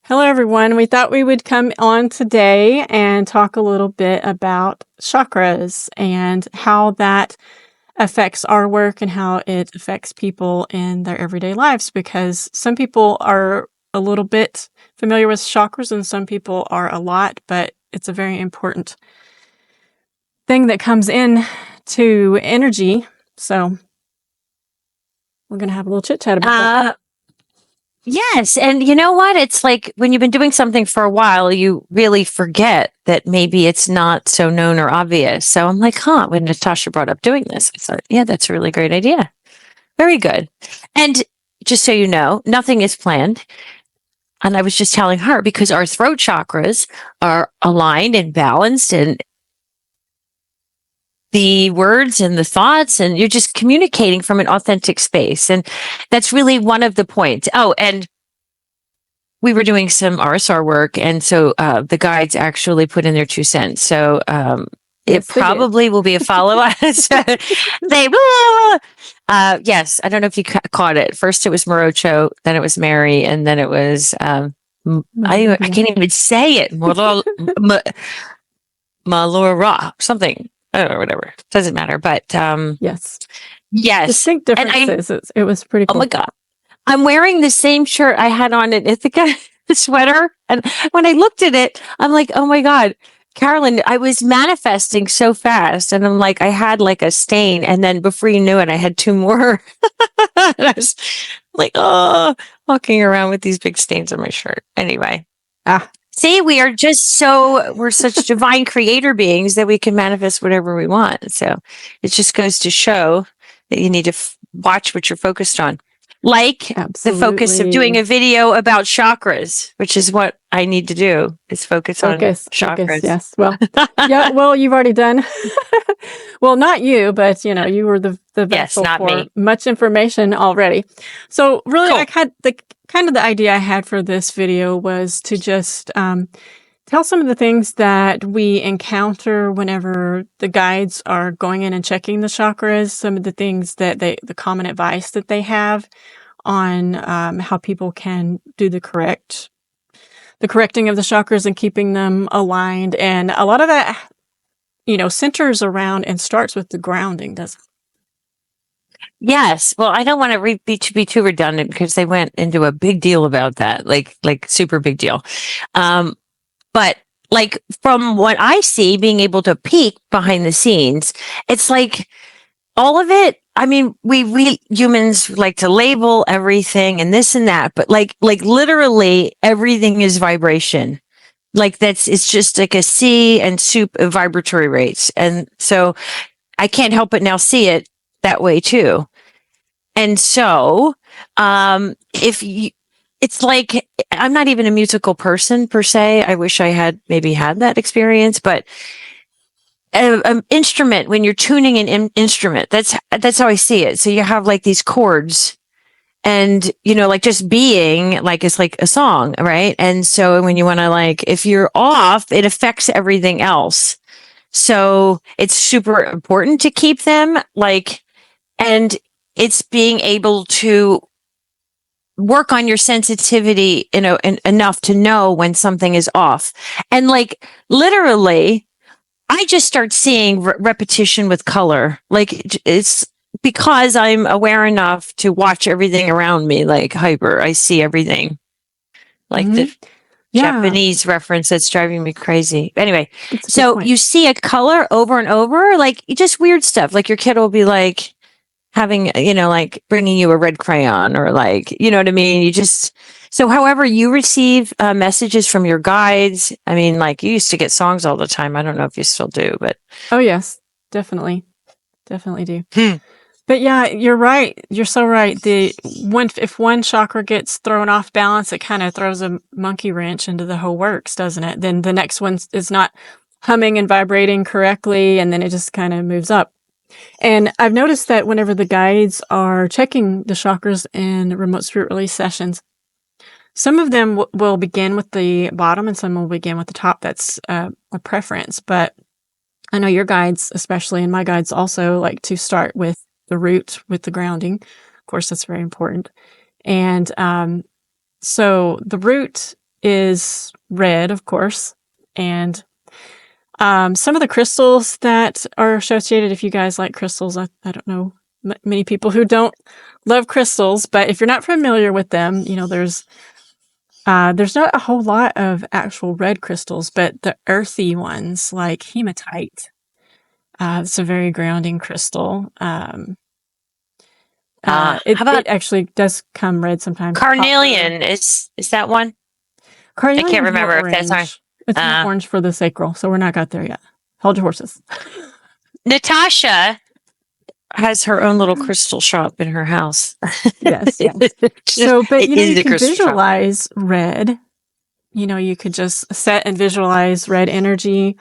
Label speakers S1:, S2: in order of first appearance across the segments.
S1: Hello, everyone. We thought we would come on today and talk a little bit about chakras and how that affects our work and how it affects people in their everyday lives, because some people are a little bit familiar with chakras and some people are a lot, but it's a very important thing that comes in to energy. So we're going to have a little chit chat about that.
S2: Yes. And you know what? It's like when you've been doing something for a while, you really forget that maybe it's not so known or obvious. So I'm like, when Natasha brought up doing this, I thought, yeah, that's a really great idea. Very good. And just so you know, nothing is planned. And I was just telling her because our throat chakras are aligned and balanced, and the words and the thoughts, and you're just communicating from an authentic space. And that's really one of the points. Oh, and we were doing some RSR work, and so the guides actually put in their 2 cents. So it probably will be a follow-up. Yes, I don't know if you caught it. First it was Morocho, then it was Mary, and then it was, I can't even say it. Malora, something. I don't know, whatever. Doesn't matter. But
S1: Yes.
S2: Yes.
S1: Distinct differences. It was pretty cool.
S2: Oh my God. I'm wearing the same shirt I had on in Ithaca, the sweater. And when I looked at it, I'm like, oh my God, Carolyn, I was manifesting so fast. And I'm like, I had like a stain. And then before you knew it, I had 2 more. And I was like, walking around with these big stains on my shirt. Anyway. See, we're such divine creator beings that we can manifest whatever we want. So it just goes to show that you need to watch what you're focused on. Like the focus of doing a video about chakras, which is what I need to do, is focus on chakras.
S1: Yes. Well, you've already done. Well, not you, but you were the vessel for me. Much information already. So really, cool. I had the idea I had for this video was to just tell some of the things that we encounter whenever the guides are going in and checking the chakras, some of the things that the common advice that they have on how people can do the correcting of the chakras and keeping them aligned. And a lot of that, centers around and starts with the grounding, doesn't it?
S2: Yes. Well, I don't want to be too redundant because they went into a big deal about that, like super big deal. But like from what I see, being able to peek behind the scenes, it's like all of it. I mean, we humans like to label everything and this and that, but like literally everything is vibration. Like it's just like a sea and soup of vibratory rates. And so I can't help but now see it that way too. And so, it's like, I'm not even a musical person per se. I wish I had maybe had that experience, but an instrument, when you're tuning an instrument, that's how I see it. So you have like these chords and, like just being like, it's like a song, right? And so when you want to if you're off, it affects everything else. So it's super important to keep them and it's being able to work on your sensitivity, enough to know when something is off. And literally, I just start seeing repetition with color. It's because I'm aware enough to watch everything around me, hyper. I see everything. The Japanese reference that's driving me crazy. Anyway, so you see a color over and over, just weird stuff. Your kid will be having, bringing you a red crayon or you know what I mean? So however you receive messages from your guides, I mean, you used to get songs all the time. I don't know if you still do, but.
S1: Oh, yes, definitely. Definitely do. But yeah, you're right. You're so right. If one chakra gets thrown off balance, it kind of throws a monkey wrench into the whole works, doesn't it? Then the next one is not humming and vibrating correctly, and then it just kind of moves up. And I've noticed that whenever the guides are checking the chakras in remote spirit release sessions, some of them will begin with the bottom and some will begin with the top. That's a preference. But I know your guides, especially, and my guides also like to start with the root, with the grounding. Of course, that's very important. And so the root is red, of course. And some of the crystals that are associated, if you guys like crystals, I don't know many people who don't love crystals, but if you're not familiar with them, you know, there's not a whole lot of actual red crystals, but the earthy ones like hematite, it's a very grounding crystal.
S2: How about
S1: It actually does come red sometimes.
S2: carnelian? Is that one? I can't remember if that's orange.
S1: It's more orange for the sacral, so we're not got there yet. Hold your horses.
S2: Natasha has her own little crystal shop in her house.
S1: Yes. So, but you know, you can visualize red. You know, you could just set and visualize red energy,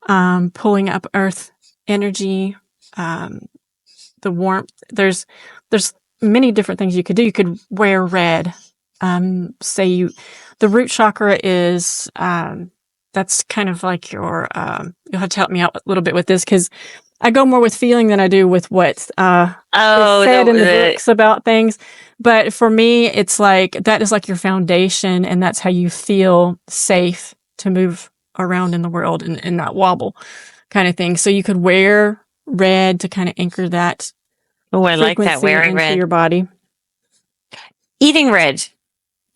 S1: pulling up earth energy, the warmth. There's many different things you could do. You could wear red. The root chakra is, that's kind of like your, you'll have to help me out a little bit with this because I go more with feeling than I do with what is said in the books about things. But for me, it's like that is like your foundation, and that's how you feel safe to move around in the world and not wobble, kind of thing. So you could wear red to kind of anchor that.
S2: Oh, I like that, wearing
S1: into
S2: red.
S1: Your body.
S2: Eating red,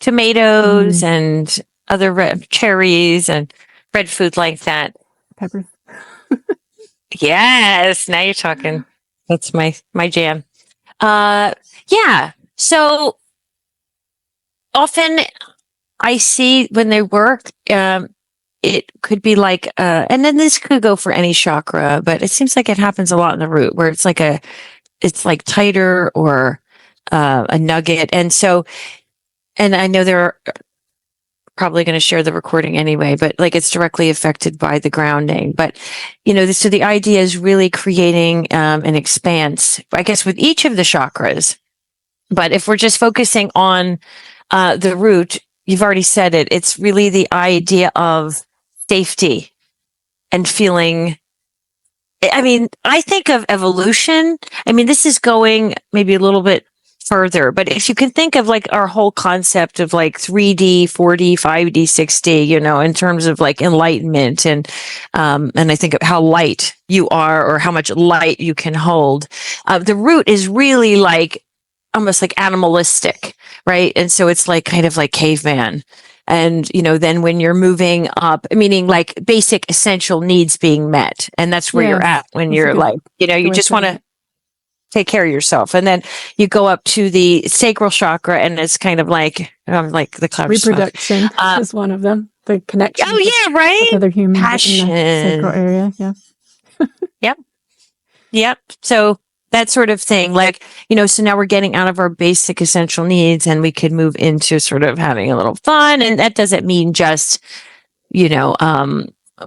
S2: tomatoes and other red cherries and red food like that.
S1: Peppers.
S2: Yes, now you're talking. That's my jam. Yeah. So often I see when they work, it could be like, and then this could go for any chakra, but it seems like it happens a lot in the root where it's like tighter or a nugget. And so, and I know they're probably going to share the recording anyway, but like it's directly affected by the grounding. But, you know, so the idea is really creating an expanse, I guess, with each of the chakras. But if we're just focusing on the root, you've already said it. It's really the idea of safety and feeling. I mean, I think of evolution. I mean, this is going maybe a little bit further, but if you can think of like our whole concept of like 3D, 4D, 5D, 6D, you know, in terms of like enlightenment and I think of how light you are or how much light you can hold. The root is really like almost like animalistic, right? And so it's like kind of like caveman. And, you know, then when you're moving up, meaning like basic essential needs being met. And that's where you're at when you're like, you know, you just want to take care of yourself. And then you go up to the sacral chakra and it's kind of like the cloud
S1: reproduction is one of them. The connection.
S2: Oh yeah, right.
S1: With other humans
S2: Passion.
S1: In the sacral area. Yeah.
S2: Yep. So that sort of thing, like, you know, so now we're getting out of our basic essential needs and we could move into sort of having a little fun. And that doesn't mean just, you know,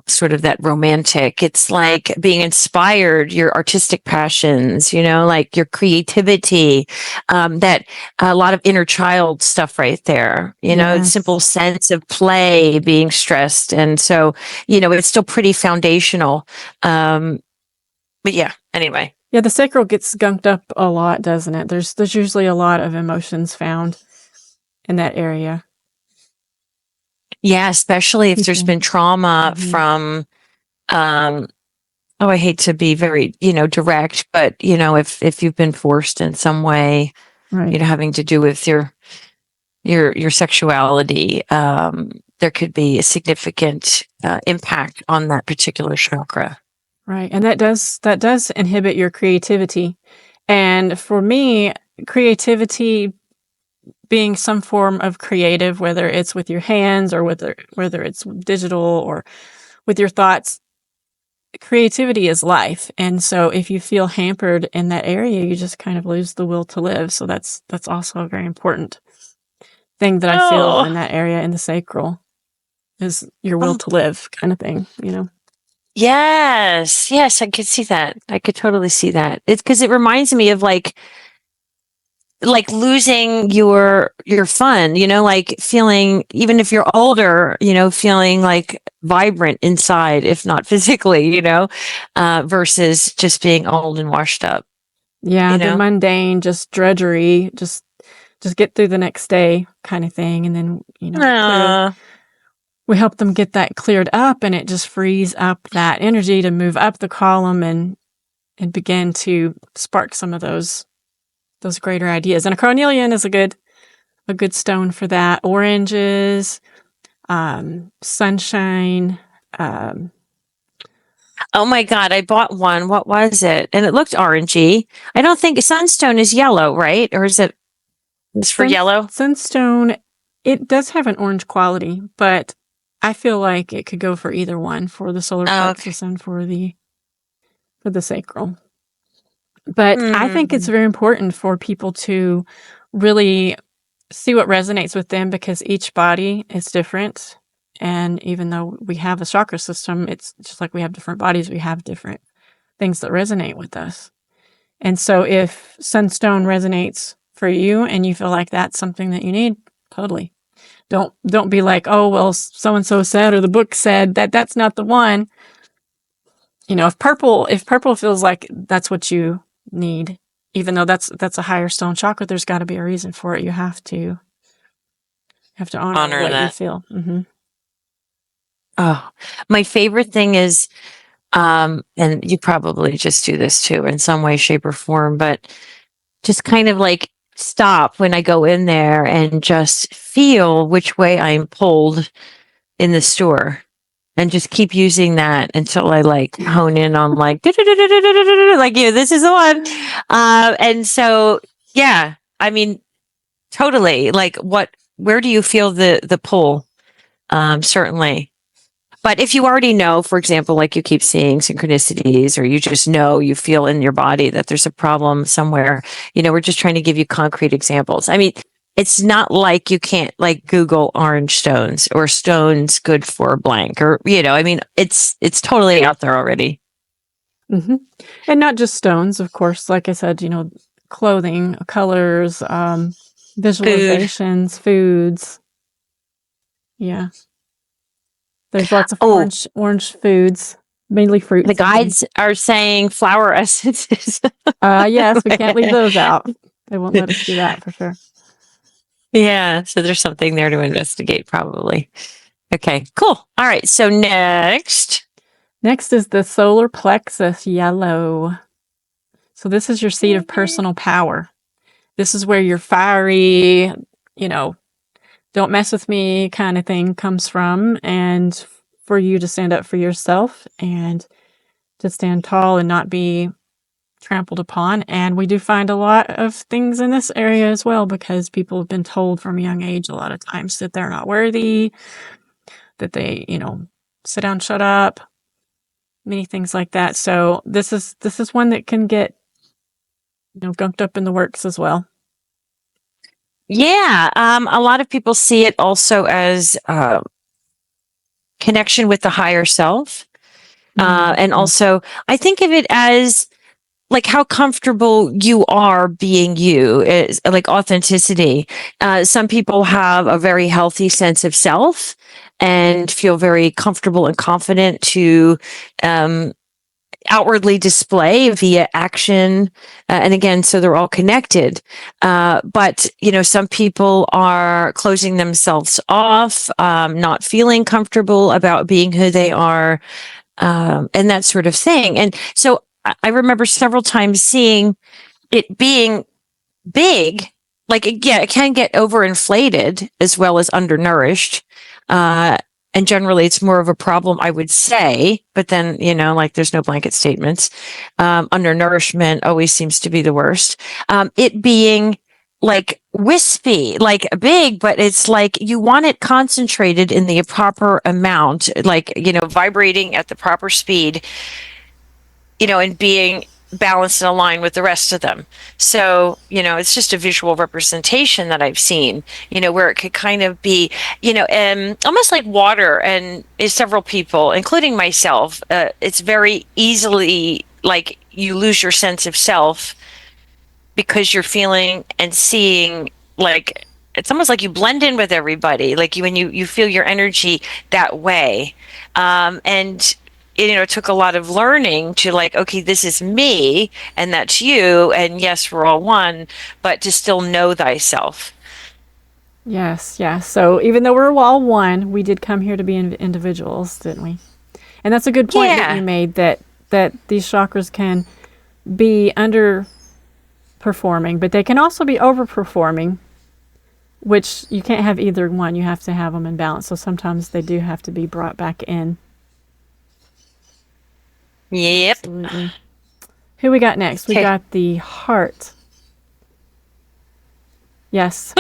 S2: sort of that romantic. It's like being inspired, your artistic passions, you know, like your creativity, that a lot of inner child stuff right there, you know, simple sense of play being stressed. And so, you know, it's still pretty foundational. But yeah, anyway.
S1: Yeah, the sacral gets gunked up a lot, doesn't it? There's usually a lot of emotions found in that area.
S2: Yeah, especially if there's been trauma from, I hate to be very, you know, direct, but, you know, if you've been forced in some way, you know, having to do with your sexuality, there could be a significant impact on that particular chakra.
S1: Right. And that does inhibit your creativity. And for me, creativity being some form of creative, whether it's with your hands or whether it's digital or with your thoughts, creativity is life. And so if you feel hampered in that area, you just kind of lose the will to live. So that's also a very important thing that I feel in that area in the sacral is your will to live kind of thing, you know?
S2: Yes, I could see that. I could totally see that. It's because it reminds me of like losing your fun, you know, like feeling, even if you're older, you know, feeling like vibrant inside, if not physically, you know, versus just being old and washed up.
S1: Yeah,
S2: you know?
S1: The mundane, just drudgery, just get through the next day kind of thing, and then you know we help them get that cleared up, and it just frees up that energy to move up the column and begin to spark some of those greater ideas. And a carnelian is a good stone for that. Oranges, sunshine.
S2: Oh my God, I bought one. What was it? And it looked orangey. I don't think sunstone is yellow, right? Or is it? It's for yellow?
S1: Sunstone, it does have an orange quality, but I feel like it could go for either one, for the solar plexus and for the sacral. But I think it's very important for people to really see what resonates with them, because each body is different. And even though we have a chakra system, it's just like we have different bodies, we have different things that resonate with us. And so if sunstone resonates for you and you feel like that's something that you need, totally. Don't be like, oh, well, so-and-so said, or the book said that that's not the one. You know, if purple feels like that's what you need, even though that's a higher stone chakra, there's got to be a reason for it. You have to honor what
S2: that.
S1: you feel. Mm-hmm.
S2: Oh, my favorite thing is, and you probably just do this too in some way, shape, or form, but just kind of like stop when I go in there and just feel which way I'm pulled in the store, and just keep using that until I like hone in on like, like, this is the one. And so, yeah, I mean, totally. Like, where do you feel the pull? Certainly. But if you already know, for example, like you keep seeing synchronicities, or you just know, you feel in your body that there's a problem somewhere, we're just trying to give you concrete examples. I mean, it's not like you can't like Google orange stones or stones good for blank, or, I mean, it's totally out there already.
S1: Mm-hmm. And not just stones, of course. Like I said, clothing, colors, visualizations, foods. Yeah. There's lots of orange foods, mainly fruits.
S2: The guides are saying flower essences.
S1: Yes, we can't leave those out. They won't let us do that for sure.
S2: Yeah, so there's something there to investigate, probably. Okay, cool. All right, so next
S1: is the solar plexus yellow. So this is your seat of personal power. This is where your fiery, don't mess with me kind of thing comes from, and for you to stand up for yourself and to stand tall and not be trampled upon. And we do find a lot of things in this area as well, because people have been told from a young age a lot of times that they're not worthy, that they, sit down, shut up, many things like that. So this is one that can get, gunked up in the works as well.
S2: Yeah, a lot of people see it also as connection with the higher self. And also, I think of it as like how comfortable you are being you, is like authenticity. Some people have a very healthy sense of self and feel very comfortable and confident to outwardly display via action. And again, so they're all connected. But, some people are closing themselves off, not feeling comfortable about being who they are, and that sort of thing. And so I remember several times seeing it being big, like, it can get overinflated as well as undernourished. And generally it's more of a problem, I would say, but then, like there's no blanket statements. Undernourishment always seems to be the worst. It being like wispy, like big, but it's like you want it concentrated in the proper amount, like, vibrating at the proper speed, and being balanced and aligned with the rest of them. So, it's just a visual representation that I've seen, where it could kind of be, almost like water. And several people, including myself, it's very easily like you lose your sense of self because you're feeling and seeing, like, it's almost like you blend in with everybody, like when you feel your energy that way. And it took a lot of learning to like, okay, this is me and that's you. And yes, we're all one, but to still know thyself.
S1: Yes, yes. So even though we're all one, we did come here to be individuals, didn't we? And that's a good point that you
S2: Yeah.
S1: made, that these chakras can be underperforming, but they can also be overperforming, which you can't have either one. You have to have them in balance. So sometimes they do have to be brought back in.
S2: Yep.
S1: Absolutely. Who we got next? We
S2: Okay.
S1: got the heart. Yes.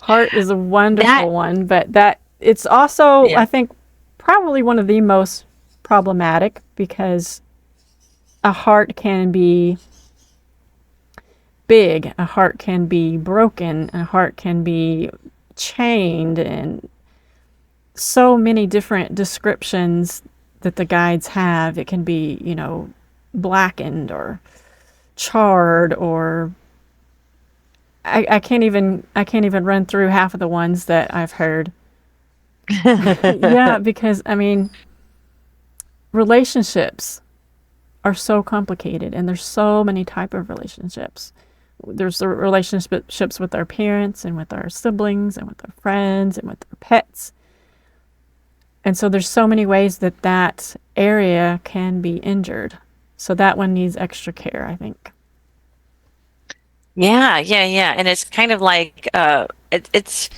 S1: Heart is a
S2: That,
S1: wonderful one, but that it's also,
S2: yeah.
S1: I think, probably one of the most problematic, because a heart can be big, a heart can be broken, a heart can be chained, and so many different descriptions that the guides have. It can be, blackened or charred, or I can't even run through half of the ones that I've heard. Yeah, because I mean, relationships are so complicated, and there's so many type of relationships. There's the relationships with our parents and with our siblings and with our friends and with our pets. And so there's so many ways that that area can be injured. So that one needs extra care, I think.
S2: Yeah, yeah, yeah. And it's kind of like it's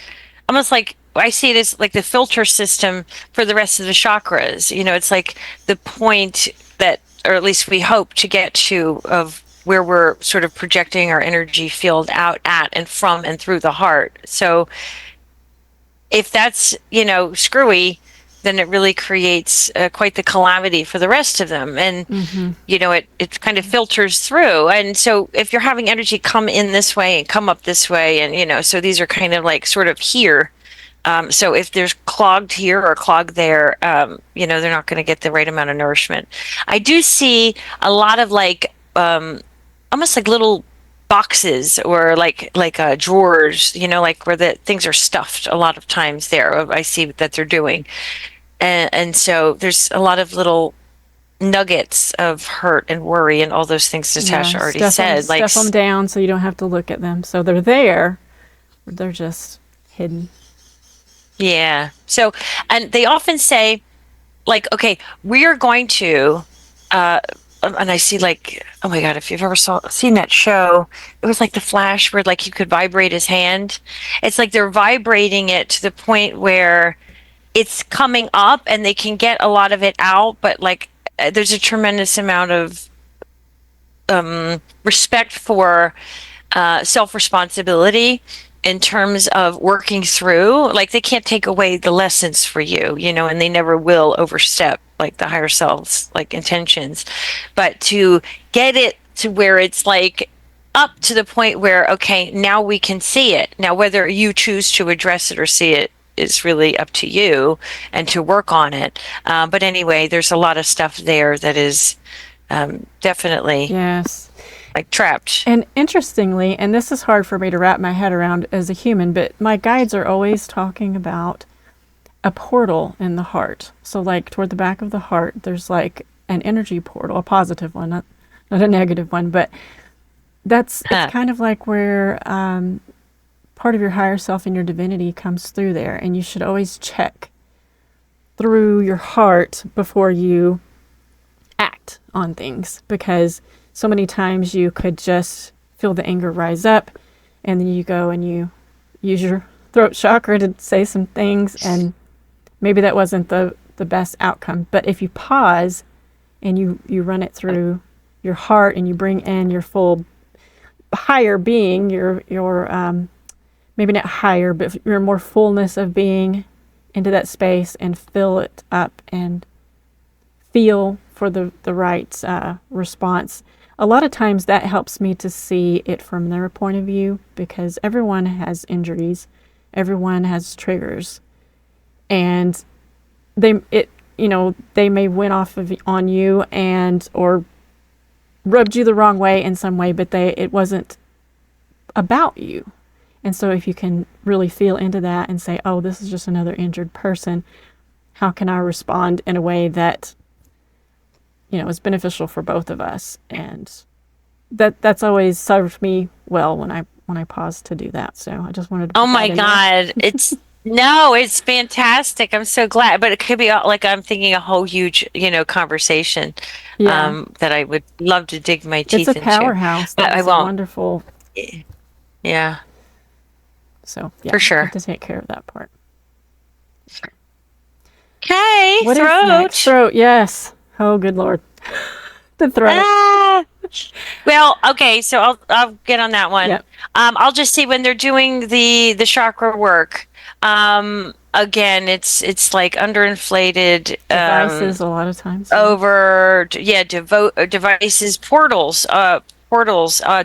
S2: almost like I see it as like the filter system for the rest of the chakras. It's like the point that, or at least we hope to get to, of where we're sort of projecting our energy field out at and from and through the heart. So if that's, screwy, then it really creates quite the calamity for the rest of them. And
S1: Mm-hmm.
S2: it kind of filters through. And so if you're having energy come in this way and come up this way, and so these are kind of like sort of here. So if there's clogged here or clogged there, they're not going to get the right amount of nourishment. I do see a lot of like almost like little boxes, or like drawers, like where the things are stuffed a lot of times there. I see that they're doing. And so there's a lot of little nuggets of hurt and worry and all those things
S1: Yeah,
S2: Natasha already
S1: stuff them,
S2: said. Like,
S1: stuff them down so you don't have to look at them. So they're there, but they're just hidden.
S2: yeah. So, and they often say, like, okay, we are going to, and I see, like, oh my God, if you've ever seen that show, it was like The Flash, where like you could vibrate his hand. It's like they're vibrating it to the point where it's coming up and they can get a lot of it out, but like there's a tremendous amount of respect for self responsibility in terms of working through. Like, they can't take away the lessons for you, and they never will overstep like the higher self's like intentions. But to get it to where it's like up to the point where, okay, now we can see it. Now, whether you choose to address it or see it is really up to you, and to work on it. But anyway, there's a lot of stuff there that is definitely
S1: Yes.
S2: like trapped.
S1: And interestingly, and this is hard for me to wrap my head around as a human, but my guides are always talking about a portal in the heart. So, like, toward the back of the heart, there's like an energy portal, a positive one, not a negative one, but it's kind of like where part of your higher self and your divinity comes through there. And you should always check through your heart before you act on things, because so many times you could just feel the anger rise up, and then you go and you use your throat chakra to say some things, and maybe that wasn't the best outcome. But if you pause and you run it through your heart, and you bring in your full higher being, your maybe not higher, but your more fullness of being into that space, and fill it up and feel for the right response. A lot of times that helps me to see it from their point of view, because everyone has injuries, everyone has triggers, and they may went off on you, and or rubbed you the wrong way in some way, but it wasn't about you. And so if you can really feel into that and say, oh, this is just another injured person, how can I respond in a way that is beneficial for both of us? And that's always served me well when I when I paused to do that. So I just wanted to
S2: Oh
S1: put
S2: my
S1: that in there.
S2: God. It's fantastic. I'm so glad. But it could be like I'm thinking a whole huge, conversation
S1: Yeah.
S2: that I would love to dig my
S1: It's a
S2: teeth into.
S1: powerhouse.
S2: But
S1: That
S2: I
S1: is a
S2: won't.
S1: wonderful.
S2: Yeah,
S1: So yeah,
S2: for
S1: have
S2: sure.
S1: to take care of that part.
S2: Okay,
S1: What is next?
S2: throat.
S1: Throat. Yes. Oh, good Lord. The throat.
S2: Ah. Well, okay, so I'll get on that one.
S1: Yep.
S2: I'll just see when they're doing the chakra work. Again, it's like underinflated,
S1: Devices a lot of times. Yeah.
S2: over yeah, devices, portals,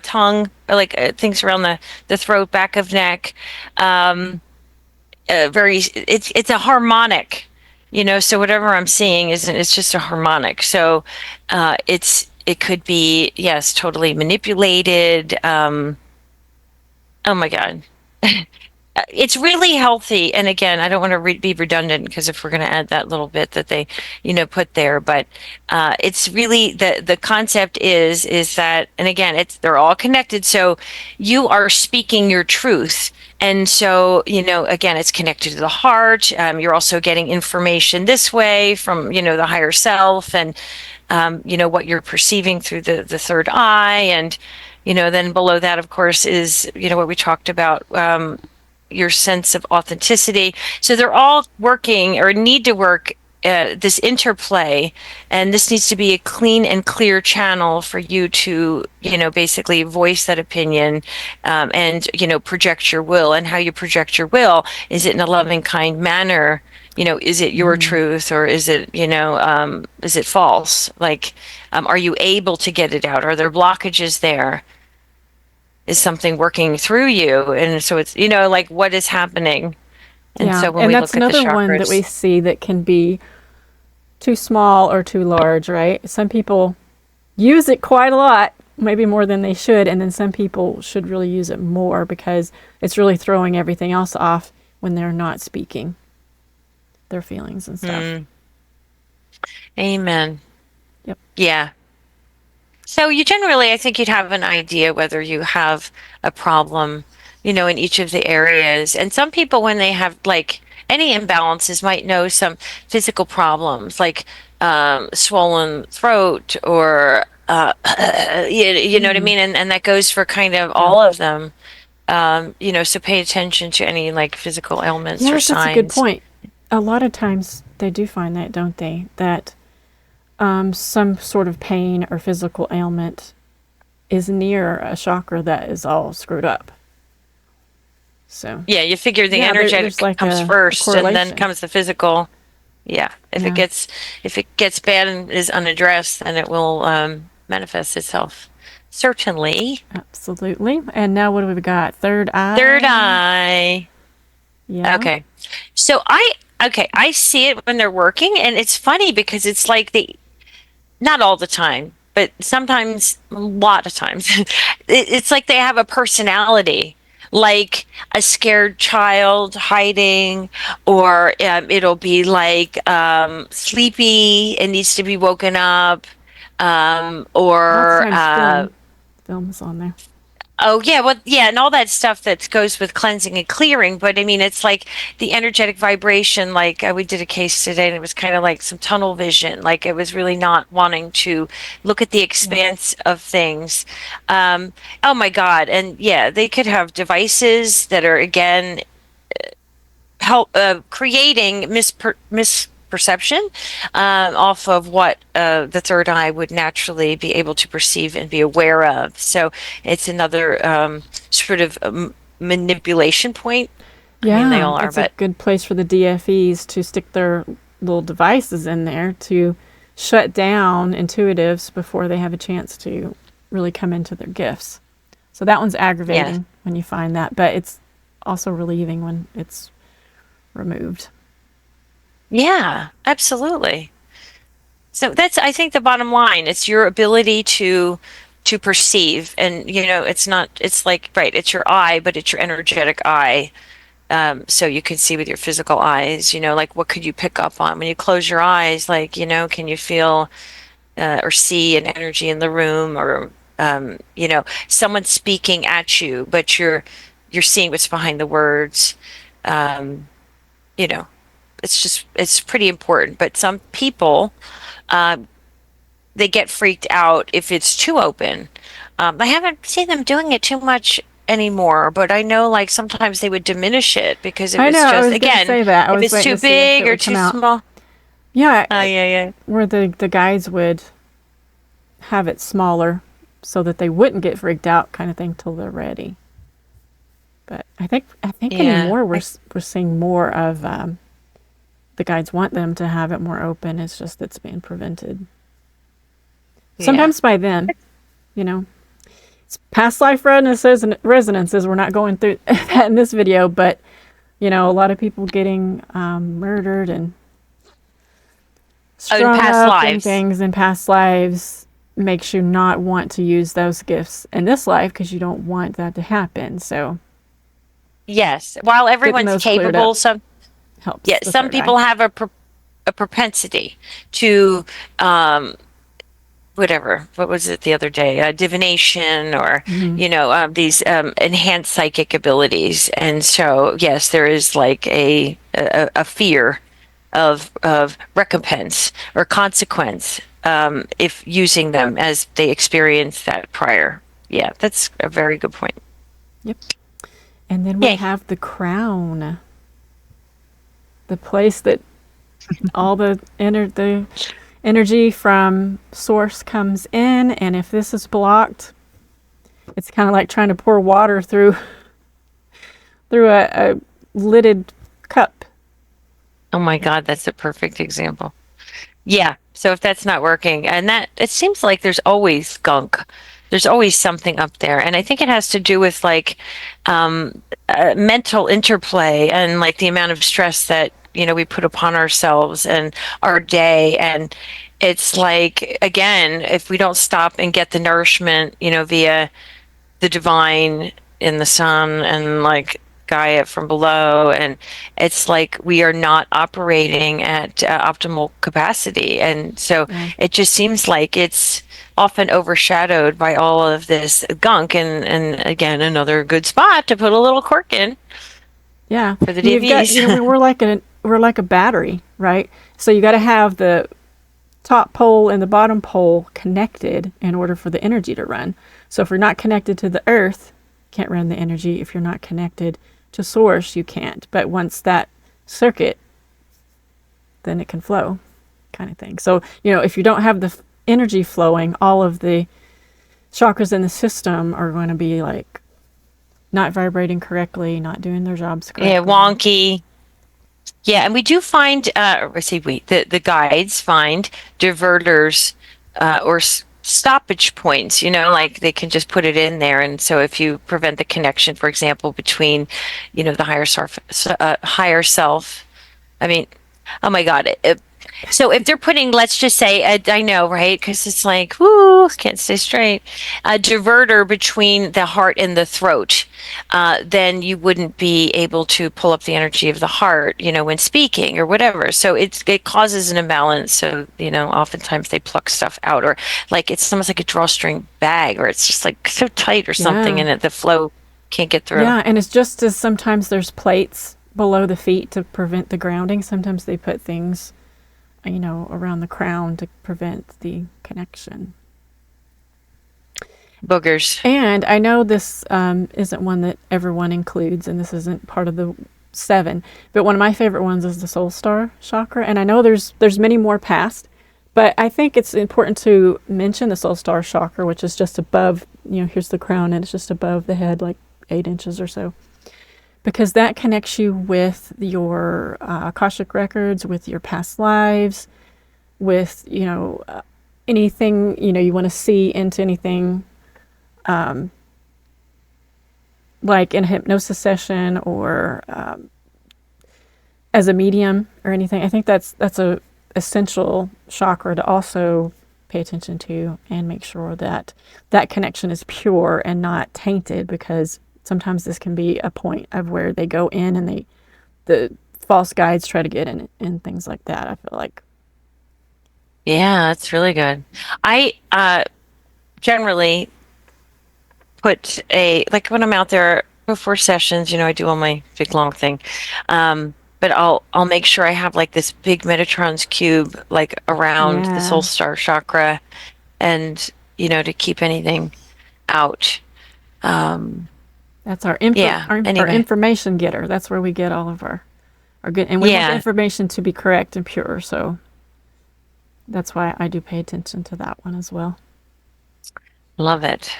S2: tongue, like things around the throat, back of neck. Very it's a harmonic, so whatever I'm seeing isn't it's just a harmonic. So it could be, yes, totally manipulated. Oh my God. It's really healthy. And again, I don't want to be redundant, because if we're going to add that little bit that they, put there, but it's really the concept is that, and again, they're all connected. So you are speaking your truth. And so, again, it's connected to the heart. You're also getting information this way from, the higher self, and, what you're perceiving through the third eye. And, then below that, of course, is, what we talked about, your sense of authenticity. So they're all working, or need to work, this interplay, and this needs to be a clean and clear channel for you to, basically voice that opinion, and, project your will. And how you project your will, is it in a loving, kind manner? Is it your truth, or is it, is it false? Like, are you able to get it out? Are there blockages there? Is something working through you? And so it's, like, what is happening? And
S1: Yeah.
S2: so when
S1: And
S2: we
S1: that's
S2: look at the
S1: another one that we
S2: chakras,
S1: see that can be too small or too large, right? Some people use it quite a lot, maybe more than they should, and then some people should really use it more, because it's really throwing everything else off when they're not speaking their feelings and stuff.
S2: amen.
S1: Yep.
S2: Yeah. So you generally, I think you'd have an idea whether you have a problem, in each of the areas. And some people, when they have like any imbalances, might know some physical problems, like swollen throat, or you know what I mean? And that goes for kind of
S1: Yeah.
S2: all of them. So pay attention to any like physical ailments or
S1: Yes, that's a good
S2: signs.
S1: point. A lot of times they do find that, don't they? That some sort of pain or physical ailment is near a chakra that is all screwed up. So
S2: Yeah, you figure the
S1: yeah, there's
S2: energetic
S1: like
S2: comes
S1: a
S2: first, and then
S1: correlation.
S2: comes the physical. Yeah,
S1: Yeah,
S2: if it gets bad and is unaddressed, then it will manifest itself. Certainly.
S1: absolutely. And now what do we got? Third
S2: Third
S1: eye.
S2: eye.
S1: Yeah.
S2: Okay. So I see it when they're working, and it's funny because it's like not all the time, but sometimes, a lot of times, it's like they have a personality, like a scared child hiding, or it'll be like sleepy and needs to be woken up,
S1: Lots of
S2: or
S1: times films on there.
S2: oh yeah, well yeah, and all that stuff that goes with cleansing and clearing. But I mean, it's like the energetic vibration. Like we did a case today, and it was kind of like some tunnel vision. Like it was really not wanting to look at the
S1: Yeah.
S2: expanse of things. Oh my God, and yeah, they could have devices that are again help creating misperception off of what the third eye would naturally be able to perceive and be aware of. So it's another sort of manipulation point. I mean, they
S1: Yeah,
S2: all are,
S1: it's a
S2: but
S1: good place for the DFEs to stick their little devices in there to shut down intuitives before they have a chance to really come into their gifts. So that one's
S2: yeah,
S1: aggravating when you find that, but it's also relieving when it's removed.
S2: yeah, absolutely. So that's, I think, the bottom line. It's your ability to perceive, and it's not. It's like, right. It's your eye, but it's your energetic eye. So you can see with your physical eyes, like what could you pick up on when you close your eyes? Like, can you feel or see an energy in the room, or someone speaking at you, but you're seeing what's behind the words. Um, it's pretty important. But some people, uh, they get freaked out if it's too open. I haven't seen them doing it too much anymore, but I know like sometimes they would diminish it because if
S1: I know.
S2: it's
S1: I
S2: just,
S1: was going to
S2: again,
S1: say that. I
S2: if
S1: was
S2: it's
S1: waiting
S2: too
S1: to see if it
S2: big or
S1: would come
S2: too
S1: out.
S2: small.
S1: Yeah,
S2: Yeah.
S1: where the guides would have it smaller so that they wouldn't get freaked out, kind of thing, till they're ready. But I think
S2: Yeah.
S1: anymore we're seeing more of the guides want them to have it more open. It's just it's being prevented.
S2: Yeah.
S1: Sometimes by them, you know. It's past life resonances. We're not going through that in this video, but a lot of people getting murdered and
S2: Oh, in
S1: strung
S2: past
S1: up and
S2: lives.
S1: things in past lives makes you not want to use those gifts in this life because you don't want that to happen. So
S2: Yes. While
S1: getting
S2: everyone's
S1: those cleared up
S2: capable,
S1: helps the
S2: some
S1: third eye.
S2: people have a propensity to, whatever, what was it the other day? Divination or,
S1: Hmm.
S2: these enhanced psychic abilities. And so, yes, there is like a fear of recompense or consequence, if using them as they experienced that prior. Yeah, that's a very good point.
S1: Yep. And then we
S2: Yay.
S1: have the crown, the place that all the energy from source comes in, and if this is blocked, it's kind of like trying to pour water through a lidded cup.
S2: Oh my God, that's a perfect example. Yeah. So if that's not working, and that it seems like there's always gunk, there's always something up there, and I think it has to do with like mental interplay and like the amount of stress that we put upon ourselves and our day, and it's like again, if we don't stop and get the nourishment, via the divine in the sun and like Gaia from below. And it's like we are not operating at optimal capacity. And so
S1: Yeah.
S2: it just seems like it's often overshadowed by all of this gunk. And again, another good spot to put a little cork in
S1: Yeah.
S2: for the
S1: You've got,
S2: DVs.
S1: we're like a battery, right? So you got to have the top pole and the bottom pole connected in order for the energy to run. So if you're not connected to the earth, you can't run the energy. If you're not connected to source, you can't. But once that circuit, then it can flow, kind of thing. So, if you don't have the energy flowing, all of the chakras in the system are going to be like not vibrating correctly, not doing their jobs
S2: Yeah,
S1: correctly.
S2: wonky. Yeah, and we do find, the guides find diverters, or stoppage points, like they can just put it in there. And so if you prevent the connection, for example, between, the higher self, I mean, oh my God. So if they're putting, let's just say, I know, right? Because it's like, whoo, can't stay straight. A diverter between the heart and the throat, then you wouldn't be able to pull up the energy of the heart, when speaking or whatever. So it causes an imbalance. So, oftentimes they pluck stuff out, or like it's almost like a drawstring bag, or it's just like so tight or something,
S1: Yeah.
S2: and the flow can't get through.
S1: Yeah. And it's just as sometimes there's plates below the feet to prevent the grounding. Sometimes they put things, around the crown to prevent the connection.
S2: Boogers.
S1: And I know this isn't one that everyone includes, and this isn't part of the 7, but one of my favorite ones is the soul star chakra. And I know there's many more past, but I think it's important to mention the soul star chakra, which is just above, here's the crown, and it's just above the head, like 8 inches or so. Because that connects you with your Akashic records, with your past lives, with, anything, you want to see into anything, like in a hypnosis session or as a medium or anything. I think that's a essential chakra to also pay attention to and make sure that that connection is pure and not tainted, because sometimes this can be a point of where they go in and the false guides try to get in and things like that. I feel like.
S2: Yeah, that's really good. I generally put like when I'm out there before sessions, I do all my big long thing. But I'll make sure I have like this big Metatron's cube like around the soul
S1: Yeah.
S2: star chakra, and to keep anything out.
S1: That's our
S2: Yeah.
S1: our
S2: Anyway.
S1: information getter. That's where we get all of our good, and we want the
S2: Yeah.
S1: information to be correct and pure. So that's why I do pay attention to that one as well.
S2: Love it.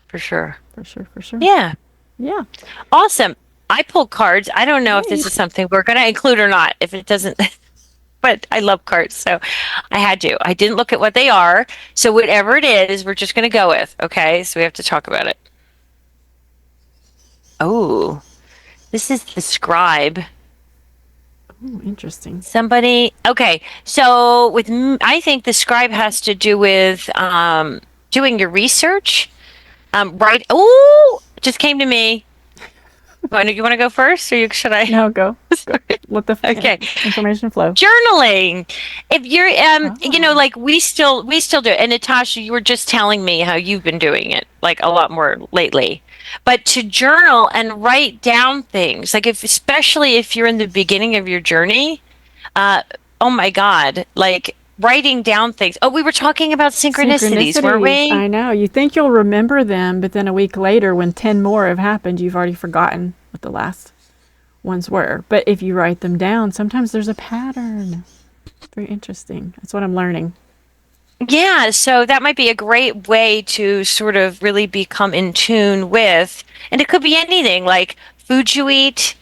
S2: For sure.
S1: For sure, for sure.
S2: Yeah.
S1: Yeah.
S2: Awesome. I pulled cards. I don't know if this
S1: Yay.
S2: is something we're going to include or not. If it doesn't, but I love cards, so I had to. I didn't look at what they are. So whatever it is, we're just going to go with. Okay. So we have to talk about it. Oh, this is the scribe.
S1: Oh, interesting.
S2: Somebody. Okay. So I think the scribe has to do with doing your research. Right. Oh, just came to me. You want to go first, or should I?
S1: No, go. Let the
S2: Okay.
S1: information flow.
S2: Journaling. If you're,
S1: Oh.
S2: like we still do it. And Natasha, you were just telling me how you've been doing it, like a lot more lately. But to journal and write down things, like especially if you're in the beginning of your journey, oh my God, like writing down things. Oh, we were talking about synchronicities, weren't we?
S1: I know. You think you'll remember them, but then a week later, when 10 more have happened, you've already forgotten what the last ones were. But if you write them down, sometimes there's a pattern. Very interesting. That's what I'm learning.
S2: Yeah, so that might be a great way to sort of really become in tune with, and it could be anything like food you eat.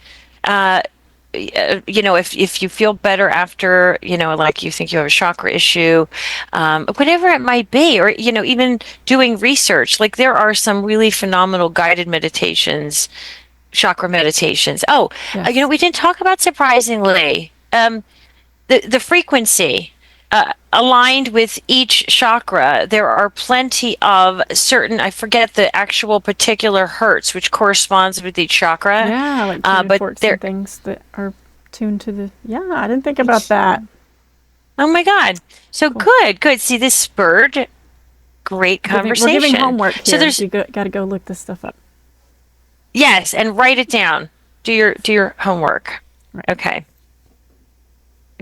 S2: If you feel better after, like you think you have a chakra issue, whatever it might be, or, even doing research. Like there are some really phenomenal guided meditations, chakra meditations. Oh,
S1: Yes.
S2: we didn't talk about surprisingly, the frequency. Aligned with each chakra, there are plenty of certain, I forget the actual particular hertz, which corresponds with each chakra.
S1: Yeah, like tuning
S2: But
S1: forks
S2: there,
S1: and things that are tuned to the. Yeah, I didn't think about that.
S2: oh my God. So
S1: Cool.
S2: good. See, this spurred great
S1: We're
S2: conversation.
S1: giving homework here.
S2: So there's,
S1: You got to go look this stuff up.
S2: yes, and write it down. Do your homework.
S1: Right.
S2: Okay.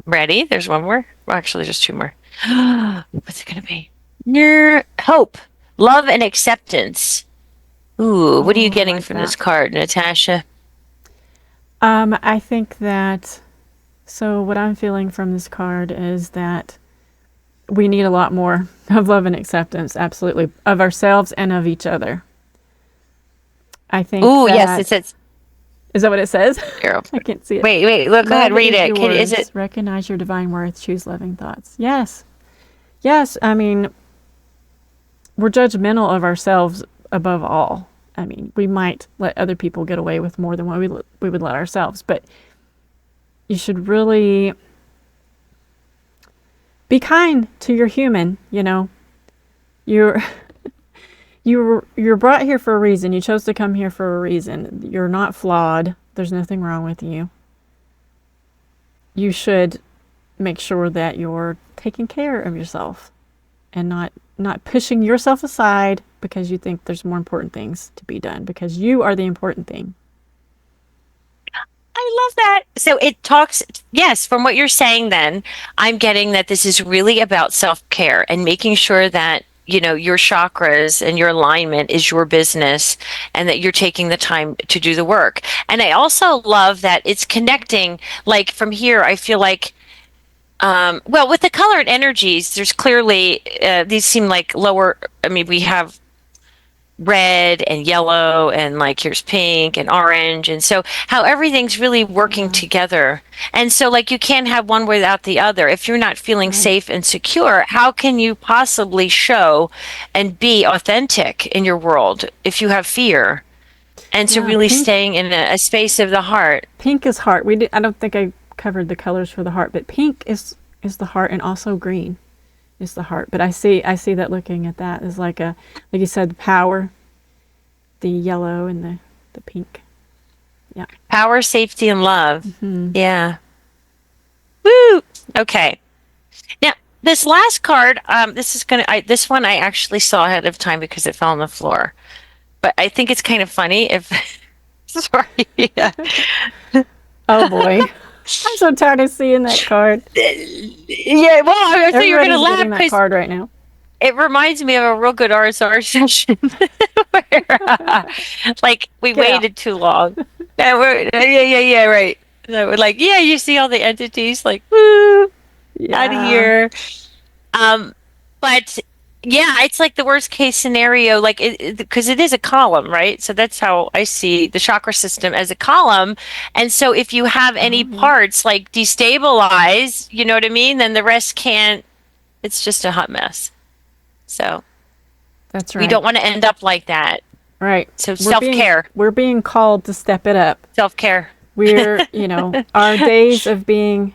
S2: Ready? There's one more. Well, actually, just two more. What's it going to be? Hope, love, and acceptance. Ooh, what are you
S1: Oh, I
S2: getting
S1: like
S2: from
S1: that.
S2: this card, Natasha?
S1: I think that. So what I'm feeling from this card is that we need a lot more of love and acceptance, absolutely, of ourselves and of each other. I think.
S2: Ooh, yes,
S1: that,
S2: it says.
S1: Is that what it says?
S2: Here,
S1: I can't see it.
S2: wait. Look, go ahead,
S1: Love
S2: read
S1: is
S2: it. Is
S1: yours.
S2: it?
S1: Recognize your divine worth. Choose loving thoughts. Yes. Yes. I mean, we're judgmental of ourselves above all. I mean, we might let other people get away with more than what we would let ourselves, but you should really be kind to your human. You're you're brought here for a reason. You chose to come here for a reason. You're not flawed. There's nothing wrong with you. You should make sure that you're taking care of yourself and not pushing yourself aside because you think there's more important things to be done, because you are the important thing.
S2: I love that. So it talks, yes, from what you're saying, then I'm getting that this is really about self-care and making sure that, your chakras and your alignment is your business and that you're taking the time to do the work. And I also love that it's connecting, like from here, I feel like, well, with the colored energies, there's clearly, these seem like lower, I mean, we have red and yellow and like here's pink and orange, and so how everything's really working together. And so like you can't have one without the other. If you're not feeling safe and secure, how can you possibly show and be authentic in your world if you have fear? And so
S1: Yeah,
S2: really
S1: pink.
S2: staying in a space of the heart.
S1: Pink is heart. I don't think I covered the colors for the heart, but pink is the heart, and also green is the heart. But I see that looking at that is like you said, the power, the yellow and the pink. Yeah.
S2: Power, safety, and love.
S1: Mm-hmm.
S2: Yeah. Woo! Okay. Now, this last card, this one I actually saw ahead of time because it fell on the floor. but I think it's kind of funny if. Sorry. Yeah.
S1: Oh boy. I'm so tired of seeing that card.
S2: Yeah, well, I thought you were going to laugh
S1: getting that
S2: because
S1: card right now.
S2: it reminds me of a real good RSR session where, like, we waited too long. And yeah, right. So we're like, yeah, you see all the entities, like, woo, out of here. But yeah, it's like the worst case scenario, like because it is a column, right? So that's how I see the chakra system, as a column. And so if you have any parts like destabilize, you know what I mean, then the rest can't. It's just a hot mess. So
S1: that's right.
S2: We don't want to end up like that.
S1: Right.
S2: So self-care.
S1: We're being called to step it up.
S2: Self-care.
S1: We're, our days of being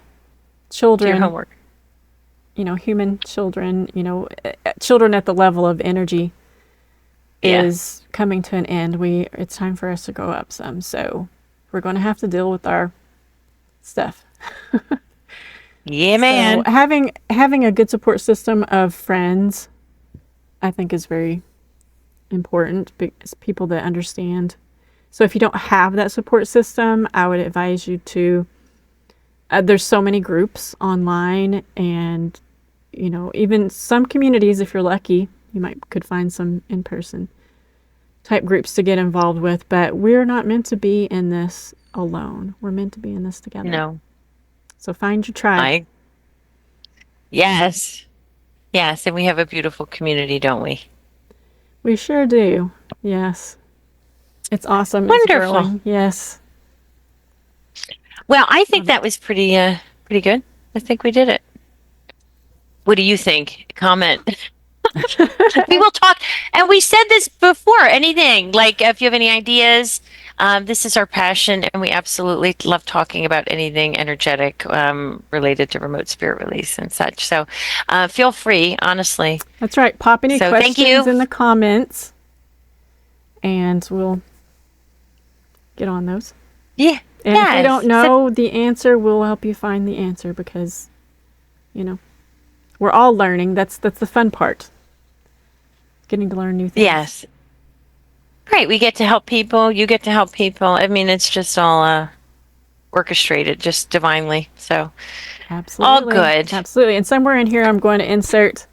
S1: children.
S2: Do your homework.
S1: Human children, children at the level of energy is coming to an end. It's time for us to grow up some. So we're going to have to deal with our stuff.
S2: Yeah, man.
S1: So having a good support system of friends, I think, is very important, because people that understand. So if you don't have that support system, I would advise you to, there's so many groups online, and even some communities, if you're lucky, you could find some in-person type groups to get involved with. But we're not meant to be in this alone. We're meant to be in this together.
S2: No.
S1: So find your tribe.
S2: Yes. Yes, and we have a beautiful community, don't we?
S1: We sure do. Yes. It's awesome.
S2: Wonderful.
S1: It's growing. Yes.
S2: Well, I think that was pretty good. I think we did it. What do you think? Comment. We will talk. And we said this before. Anything, like if you have any ideas, this is our passion, and we absolutely love talking about anything energetic related to remote spirit release and such. So feel free, honestly.
S1: That's right. Pop any questions
S2: thank you.
S1: In the comments, and we'll get on those.
S2: Yeah.
S1: And if we don't know the answer, we'll help you find the answer, because, we're all learning. That's the fun part. Getting to learn new things.
S2: Yes. Great. We get to help people. You get to help people. I mean, it's just all orchestrated, just divinely. So
S1: absolutely.
S2: All good.
S1: Absolutely. And somewhere in here, I'm going to insert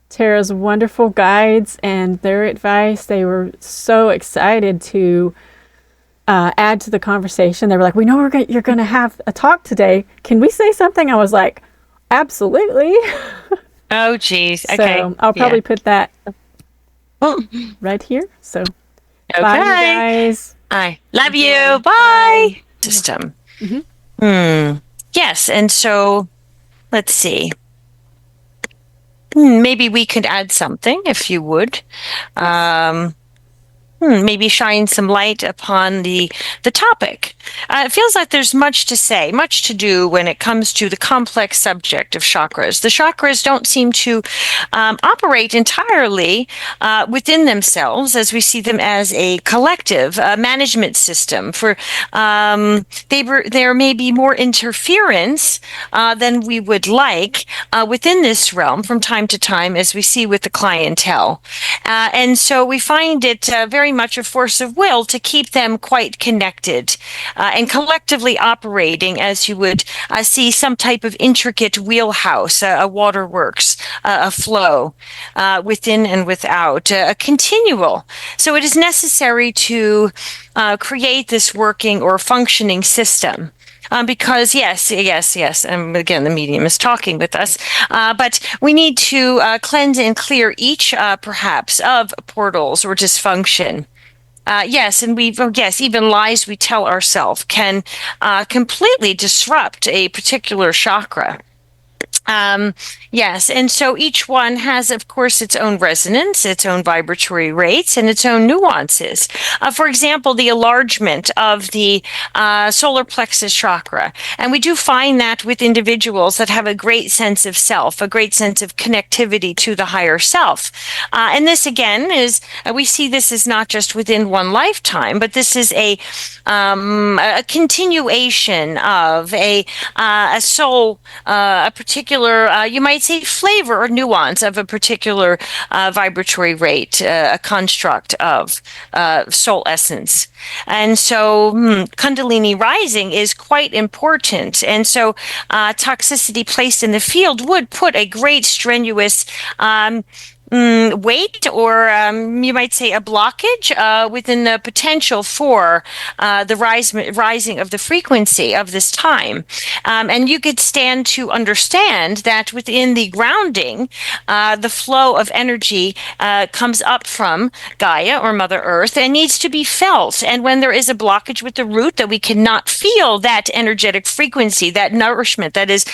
S1: Tara's wonderful guides and their advice. They were so excited to add to the conversation. They were like, we know you're going to have a talk today. Can we say something? I was like, absolutely.
S2: Oh, geez. Okay.
S1: So I'll probably put that right here. So
S2: okay.
S1: bye, you guys.
S2: I love you. Bye. System. Mm-hmm. Yes. And so let's see. Maybe we could add something, if you would. Maybe shine some light upon the topic. It feels like there's much to say, much to do when it comes to the complex subject of chakras. The chakras don't seem to operate entirely within themselves, as we see them as a collective management system. For there may be more interference than we would like within this realm from time to time, as we see with the clientele. And so we find it very much a force of will to keep them quite connected and collectively operating, as you would see some type of intricate wheelhouse, a waterworks, a flow within and without, a continual. So it is necessary to create this working or functioning system. Because yes, and again, the medium is talking with us, but we need to cleanse and clear each, perhaps, of portals or dysfunction. Even lies we tell ourselves can completely disrupt a particular chakra. And so each one has, of course, its own resonance, its own vibratory rates, and its own nuances. For example, the enlargement of the solar plexus chakra. And we do find that with individuals that have a great sense of self, a great sense of connectivity to the higher self. And this, again, is, we see this as not just within one lifetime, but this is a continuation of a soul, a particular particular, you might say, flavor or nuance of a particular vibratory rate, a construct of soul essence. And so Kundalini rising is quite important. And so toxicity placed in the field would put a great strenuous weight, or you might say a blockage within the potential for the rising of the frequency of this time. And you could stand to understand that within the grounding, the flow of energy comes up from Gaia or Mother Earth and needs to be felt. And when there is a blockage with the root, that we cannot feel that energetic frequency, that nourishment that is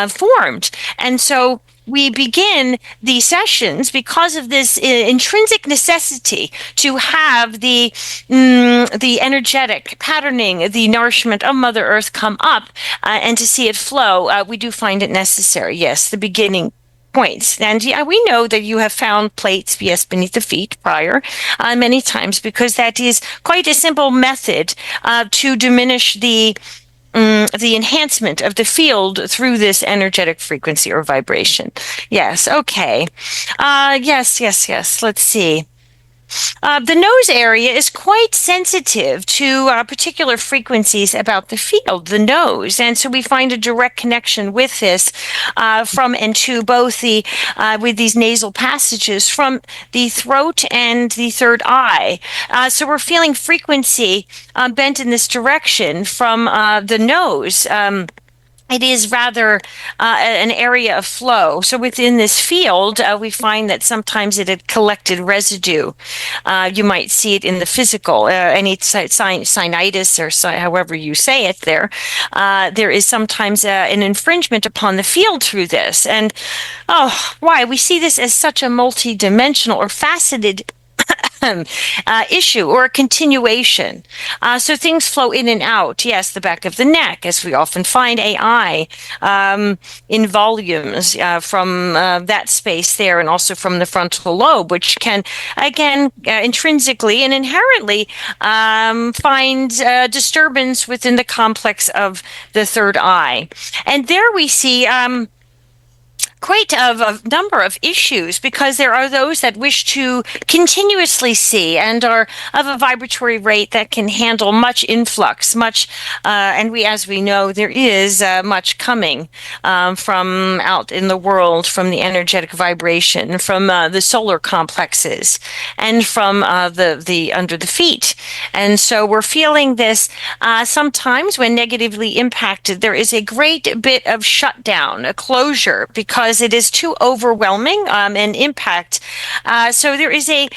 S2: formed. And so we begin the sessions because of this intrinsic necessity to have the energetic patterning, the nourishment of Mother Earth come up and to see it flow. We do find it necessary. Yes, the beginning points. And yeah, we know that you have found plates, yes, beneath the feet prior many times, because that is quite a simple method to diminish the enhancement of the field through this energetic frequency or vibration. Yes. Okay. Yes. Let's see. The nose area is quite sensitive to particular frequencies about the field, the nose. And so we find a direct connection with this from and to both with these nasal passages from the throat and the third eye. So we're feeling frequency bent in this direction from the nose. It is rather an area of flow. So within this field, we find that sometimes it had collected residue. You might see it in the physical, any sinusitis or however you say it there. There is sometimes an infringement upon the field through this. And, why? We see this as such a multi-dimensional or faceted issue or a continuation. So things flow in and out. Yes, the back of the neck, as we often find AI in volumes from that space there, and also from the frontal lobe, which can, again, intrinsically and inherently find disturbance within the complex of the third eye. And there we see quite a number of issues, because there are those that wish to continuously see and are of a vibratory rate that can handle much influx, and as we know, there is much coming from out in the world, from the energetic vibration, from the solar complexes, and from the under the feet. And so we're feeling this sometimes when negatively impacted. There is a great bit of shutdown, a closure, because it is too overwhelming and impact. So there is a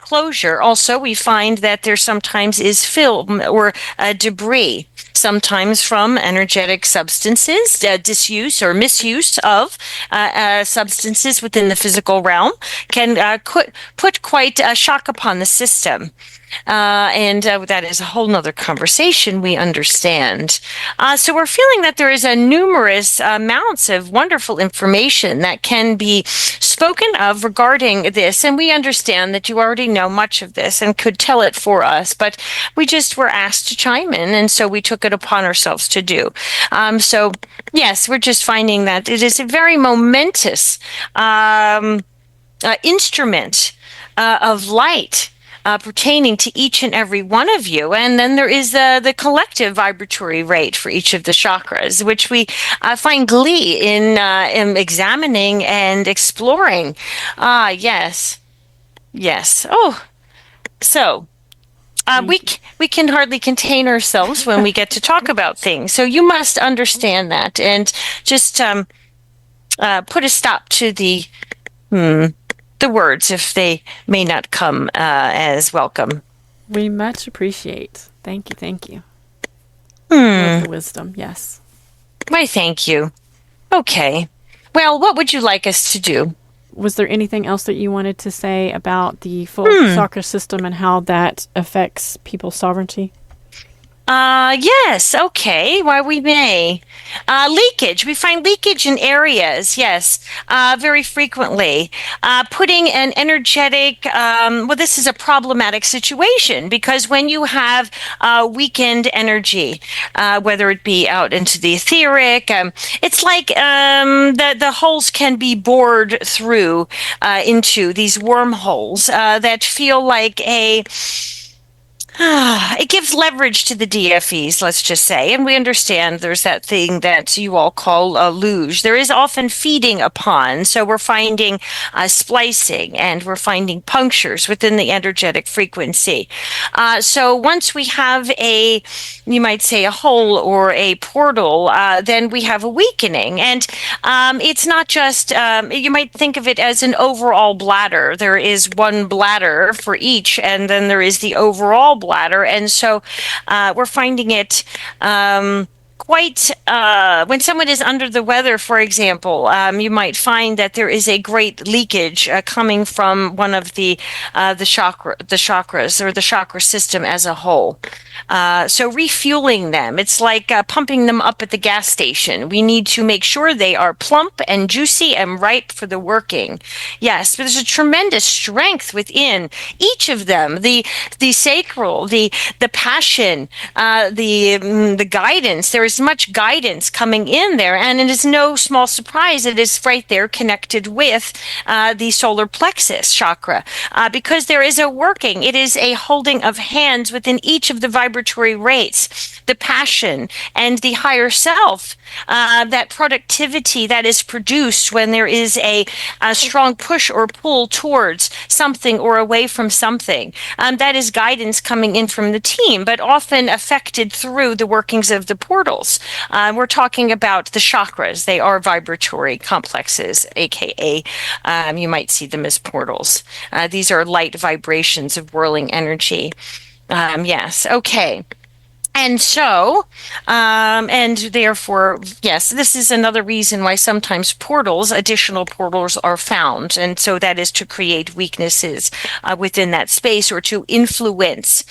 S2: closure. Also, we find that there sometimes is film or debris, sometimes from energetic substances, disuse or misuse of substances within the physical realm can put quite a shock upon the system. And that is a whole nother conversation, we understand. So we're feeling that there is a numerous amounts of wonderful information that can be spoken of regarding this. And we understand that you already know much of this and could tell it for us, but we just were asked to chime in. And so we took it upon ourselves to do. So yes, we're just finding that it is a very momentous instrument of light pertaining to each and every one of you. And then there is the collective vibratory rate for each of the chakras, which we find glee in examining and exploring. Yes. Oh, so we can hardly contain ourselves when we get to talk about things. So you must understand that, and just put a stop to the words if they may not come as welcome.
S1: We much appreciate. Thank you. Love the wisdom, yes.
S2: Why, thank you. Okay. Well, what would you like us to do?
S1: Was there anything else that you wanted to say about the full chakra system and how that affects people's sovereignty?
S2: Yes, okay. Why we may. Leakage. We find leakage in areas, yes, very frequently. Putting an energetic, well, this is a problematic situation because when you have weakened energy, whether it be out into the etheric, it's like the holes can be bored through into these wormholes that feel like it gives leverage to the DFEs, let's just say. And we understand there's that thing that you all call a luge. There is often feeding upon. So we're finding splicing and we're finding punctures within the energetic frequency. So once we have you might say a hole or a portal, then we have a weakening. And it's not just, you might think of it as an overall bladder. There is one bladder for each, and then there is the overall bladder. And so we're finding it quite when someone is under the weather, for example, you might find that there is a great leakage coming from one of the chakras or the chakra system as a whole. So refueling them, it's like pumping them up at the gas station. We need to make sure they are plump and juicy and ripe for the working. Yes, but there's a tremendous strength within each of them. The sacral, the passion, the guidance. There is much guidance coming in there, and it is no small surprise it is right there connected with the solar plexus chakra because there is a working. It is a holding of hands within each of the vibratory rates, the passion and the higher self, that productivity that is produced when there is a strong push or pull towards something or away from something. That is guidance coming in from the team, but often affected through the workings of the portals. We're talking about the chakras. They are vibratory complexes, aka you might see them as portals. These are light vibrations of whirling energy. Yes, okay. And so, and therefore, yes, this is another reason why sometimes additional portals are found. And so that is to create weaknesses within that space or to influence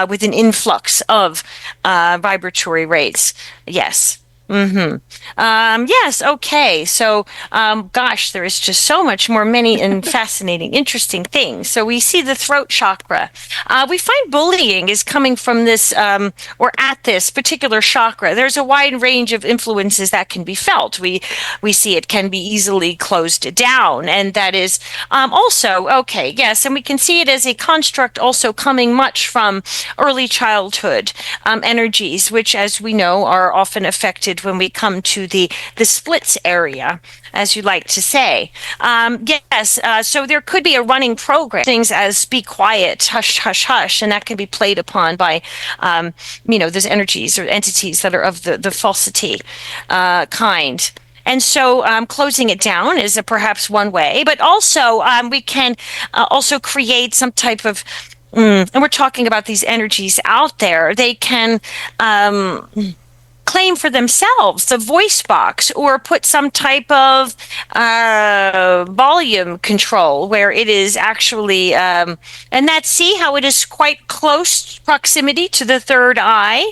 S2: with an influx of vibratory rates. Yes. Yes. Okay. So, gosh, there is just so much more many and fascinating, interesting things. So we see the throat chakra. We find bullying is coming from this, or at this particular chakra. There's a wide range of influences that can be felt. We see it can be easily closed down, and that is also okay. Yes, and we can see it as a construct also coming much from early childhood energies, which, as we know, are often affected when we come to the splits area, as you like to say. Yes, so there could be a running program, things as be quiet, hush, hush, hush, and that can be played upon by, those energies or entities that are of the falsity kind. And so closing it down is perhaps one way, but also we can also create some type of, and we're talking about these energies out there, they can claim for themselves the voice box or put some type of volume control where it is actually, and that see how it is quite close proximity to the third eye.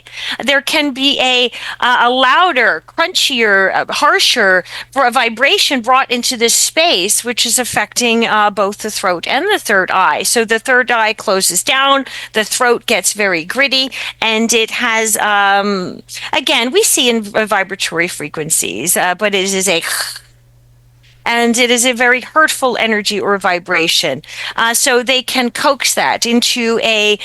S2: There can be a louder, crunchier, harsher vibration brought into this space, which is affecting both the throat and the third eye. So the third eye closes down, the throat gets very gritty, and it has, again, we see in vibratory frequencies, but it is and it is a very hurtful energy or vibration. So they can coax that into a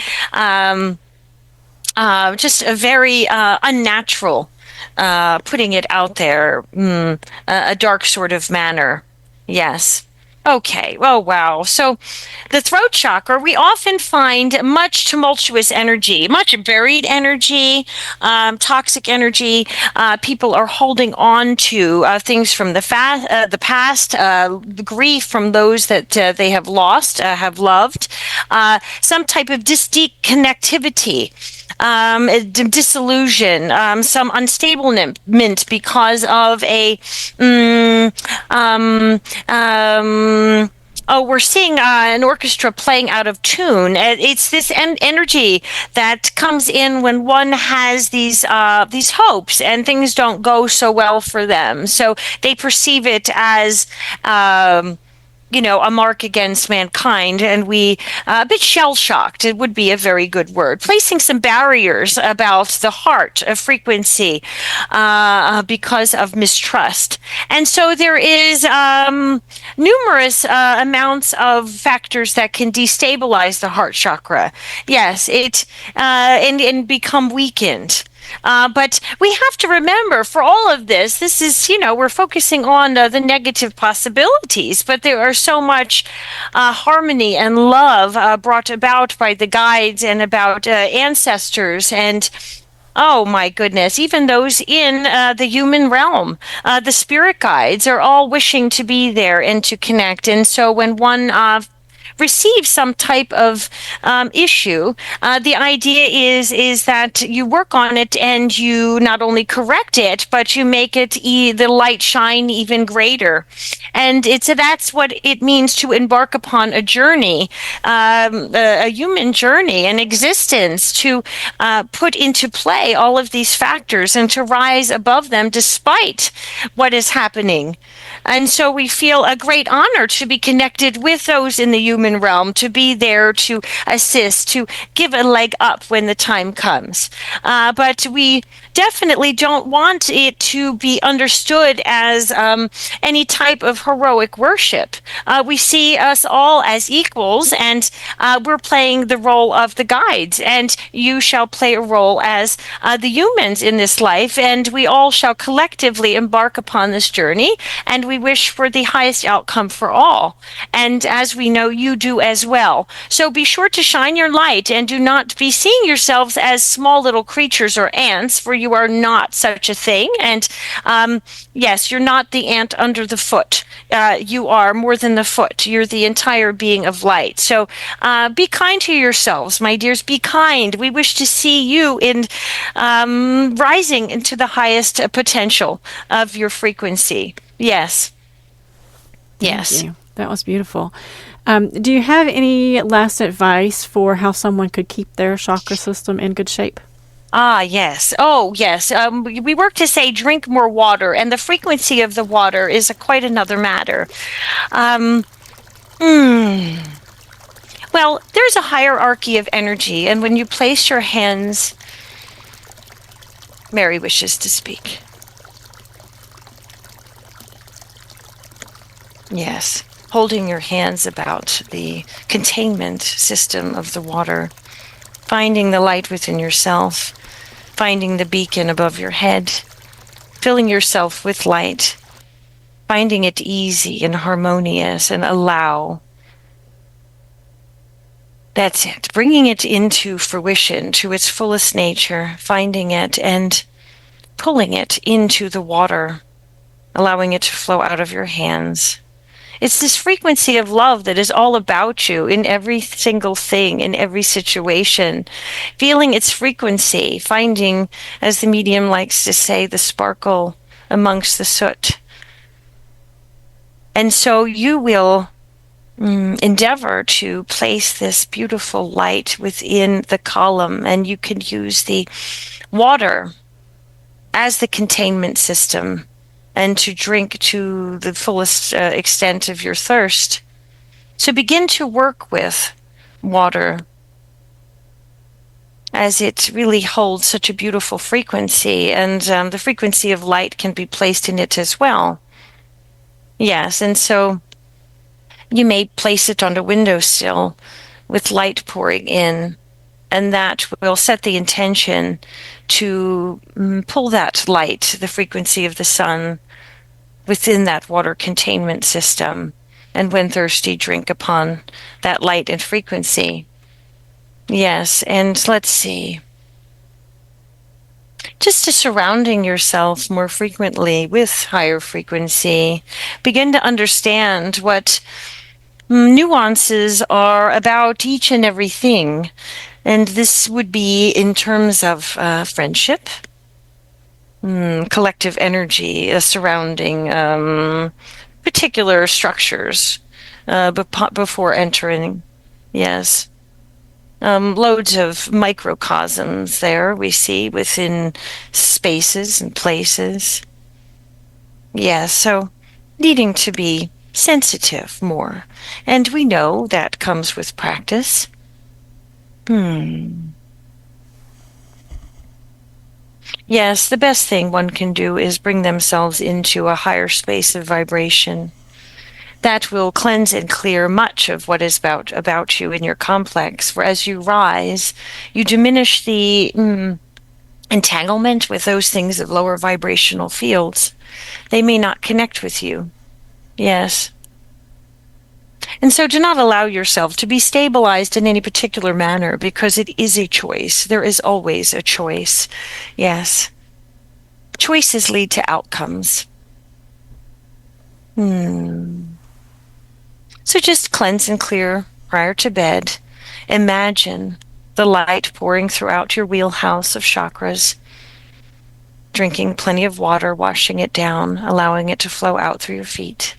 S2: just a very unnatural, putting it out there, a dark sort of manner. Yes. Okay. Oh, wow. So the throat chakra, we often find much tumultuous energy, much buried energy, toxic energy. People are holding on to things from the past, the grief from those that they have lost, have loved, some type of disconnectivity. Disillusion, some unstablement because of a we're seeing an orchestra playing out of tune. It's this energy that comes in when one has these hopes and things don't go so well for them. So they perceive it as a mark against mankind, and we a bit shell-shocked, it would be a very good word, placing some barriers about the heart of frequency because of mistrust. And so there is numerous amounts of factors that can destabilize the heart chakra. Yes, it and become weakened. But we have to remember, for all of this is, we're focusing on the negative possibilities, but there are so much harmony and love brought about by the guides and about ancestors and, oh my goodness, even those in the human realm. The spirit guides are all wishing to be there and to connect. And so when one receive some type of issue, the idea is that you work on it and you not only correct it, but you make it the light shine even greater. And that's what it means to embark upon a journey, a human journey, an existence, to put into play all of these factors and to rise above them despite what is happening. And so we feel a great honor to be connected with those in the human realm, to be there to assist, to give a leg up when the time comes. But we definitely don't want it to be understood as any type of heroic worship. We see us all as equals, and we're playing the role of the guides, and you shall play a role as the humans in this life, and we all shall collectively embark upon this journey, and we wish for the highest outcome for all. And as we know, you do as well. So be sure to shine your light and do not be seeing yourselves as small little creatures or ants, for you are not such a thing. And yes, you're not the ant under the foot. You are more than the foot. You're the entire being of light. So be kind to yourselves, my dears. Be kind. We wish to see you in rising into the highest potential of your frequency. Yes. Yes.
S1: Thank you. That was beautiful. Do you have any last advice for how someone could keep their chakra system in good shape?
S2: Yes. Oh, yes. We work to say drink more water, and the frequency of the water is quite another matter. Well, there's a hierarchy of energy, and when you place your hands, Mary wishes to speak. Yes. Holding your hands about the containment system of the water, finding the light within yourself, finding the beacon above your head, filling yourself with light, finding it easy and harmonious, and allow. That's it. Bringing it into fruition, to its fullest nature, finding it and pulling it into the water, allowing it to flow out of your hands. It's this frequency of love that is all about you in every single thing, in every situation. Feeling its frequency, finding, as the medium likes to say, the sparkle amongst the soot. And so you will endeavor to place this beautiful light within the column, and you can use the water as the containment system, and to drink to the fullest extent of your thirst. So begin to work with water, as it really holds such a beautiful frequency, and the frequency of light can be placed in it as well. Yes, and so you may place it on a windowsill with light pouring in, and that will set the intention to pull that light, the frequency of the sun, within that water containment system. And when thirsty, drink upon that light and frequency. Yes, and let's see. Just to surrounding yourself more frequently with higher frequency, begin to understand what nuances are about each and everything. And this would be in terms of friendship, collective energy surrounding particular structures, before entering. Yes. Loads of microcosms there we see within spaces and places. Yes, so needing to be sensitive more. And we know that comes with practice. Yes, the best thing one can do is bring themselves into a higher space of vibration. That will cleanse and clear much of what is about you in your complex. For as you rise, you diminish the entanglement with those things of lower vibrational fields. They may not connect with you. Yes. And so do not allow yourself to be stabilized in any particular manner, because it is a choice. There is always a choice. Yes. Choices lead to outcomes. So just cleanse and clear prior to bed. Imagine the light pouring throughout your wheelhouse of chakras, drinking plenty of water, washing it down, allowing it to flow out through your feet.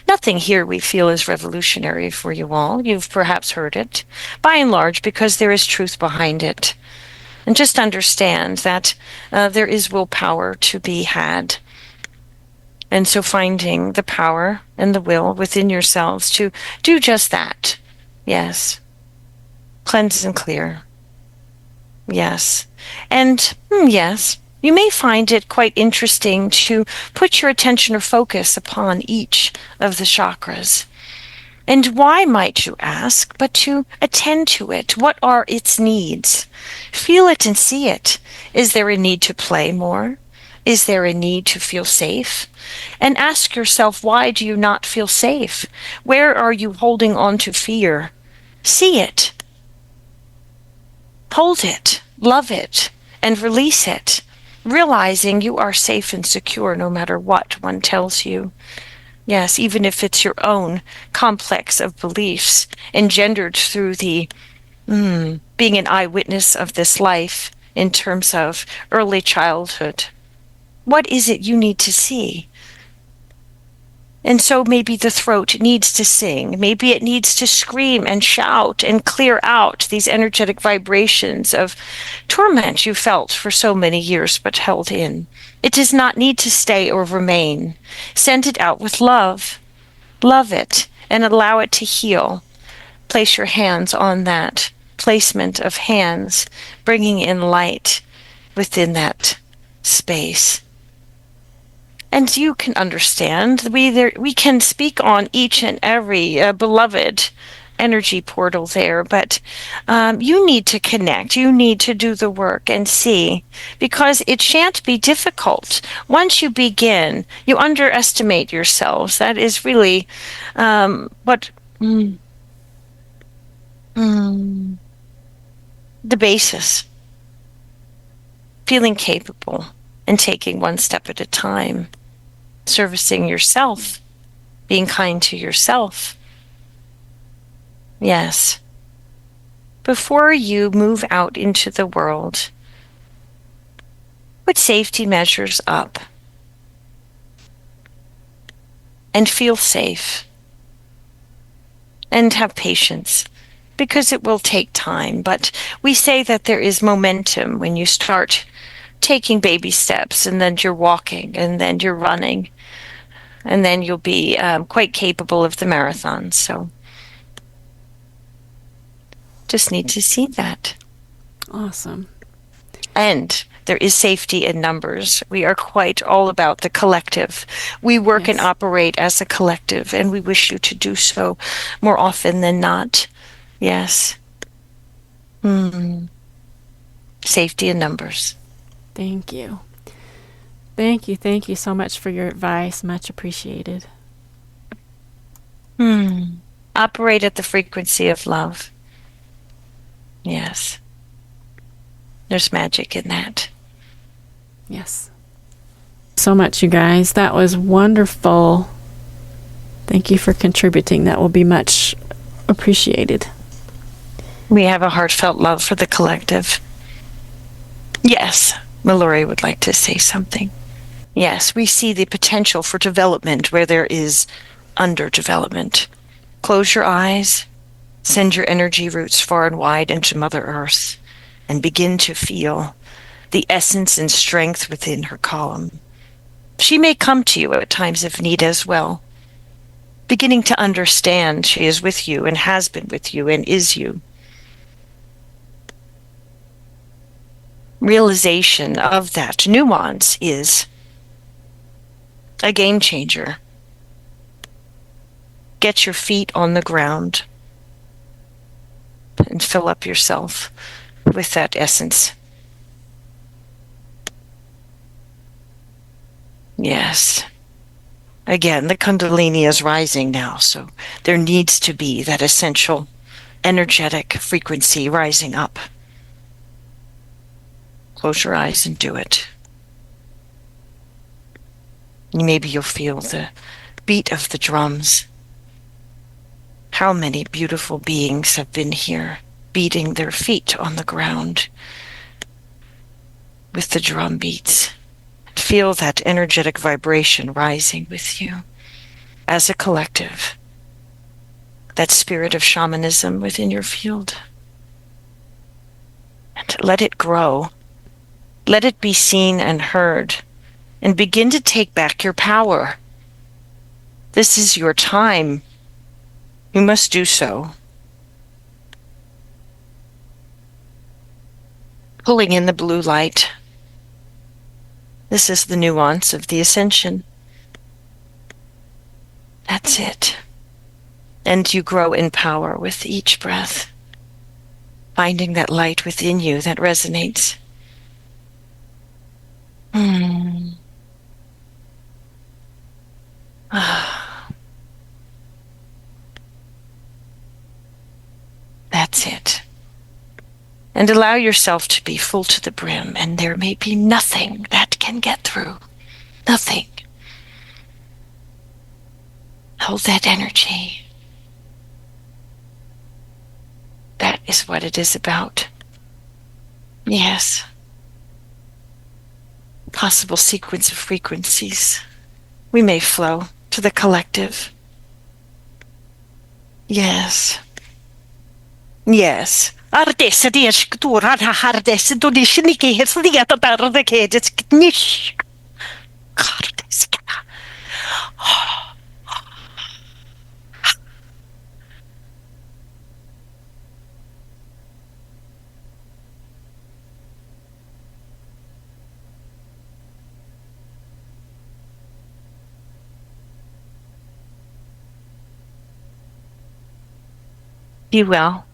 S2: Nothing here we feel is revolutionary for you all. You've perhaps heard it, by and large, because there is truth behind it. And just understand that there is willpower to be had. And so finding the power and the will within yourselves to do just that. Yes. Cleanse and clear. Yes. And yes, you may find it quite interesting to put your attention or focus upon each of the chakras. And why, might you ask, but to attend to it? What are its needs? Feel it and see it. Is there a need to play more? Is there a need to feel safe? And ask yourself, why do you not feel safe? Where are you holding on to fear? See it. Hold it. Love it. And release it. Realizing you are safe and secure no matter what one tells you. Yes, even if it's your own complex of beliefs engendered through the being an eyewitness of this life in terms of early childhood. What is it you need to see? And so maybe the throat needs to sing. Maybe it needs to scream and shout and clear out these energetic vibrations of torment you felt for so many years but held in. It does not need to stay or remain. Send it out with love. Love it and allow it to heal. Place your hands on that placement of hands, bringing in light within that space. And you can understand, we can speak on each and every beloved energy portal there, but you need to connect. You need to do the work and see, because it shan't be difficult. Once you begin, you underestimate yourselves. That is really what the basis. Feeling capable and taking one step at a time. Servicing yourself, being kind to yourself. Yes. Before you move out into the world, put safety measures up and feel safe and have patience, because it will take time. But we say that there is momentum when you start taking baby steps, and then you're walking, and then you're running, and then you'll be quite capable of the marathon. So just need to see that.
S1: Awesome.
S2: And there is safety in numbers. We are quite all about the collective. We work and operate as a collective, and we wish you to do so more often than not. Yes. Safety in numbers.
S1: Thank you. Thank you. Thank you so much for your advice. Much appreciated.
S2: Operate at the frequency of love. Yes. There's magic in that.
S1: Yes. So much, you guys. That was wonderful. Thank you for contributing. That will be much appreciated.
S2: We have a heartfelt love for the collective. Yes. Mallory would like to say something. Yes, we see the potential for development where there is underdevelopment. Close your eyes. Send your energy roots far and wide into Mother Earth and begin to feel the essence and strength within her column. She may come to you at times of need as well. Beginning to understand she is with you and has been with you and is you. Realization of that nuance is a game changer. Get your feet on the ground and fill up yourself with that essence. Yes. Again, the Kundalini is rising now, so there needs to be that essential energetic frequency rising up. Close your eyes and do it. Maybe you'll feel the beat of the drums. How many beautiful beings have been here, beating their feet on the ground with the drum beats. Feel that energetic vibration rising with you as a collective. That spirit of shamanism within your field. And let it grow. Let it be seen and heard. And begin to take back your power. This is your time. You must do so. Pulling in the blue light. This is the nuance of the ascension. That's it. And you grow in power with each breath, finding that light within you that resonates. That's it. And allow yourself to be full to the brim, and there may be nothing that can get through. Nothing. Hold that energy. That is what it is about. Yes. Possible sequence of frequencies. We may flow to the collective. Yes. Yes. Ardessa di escultura hardessa do dishniki heslia to tarde ke nish. Be well.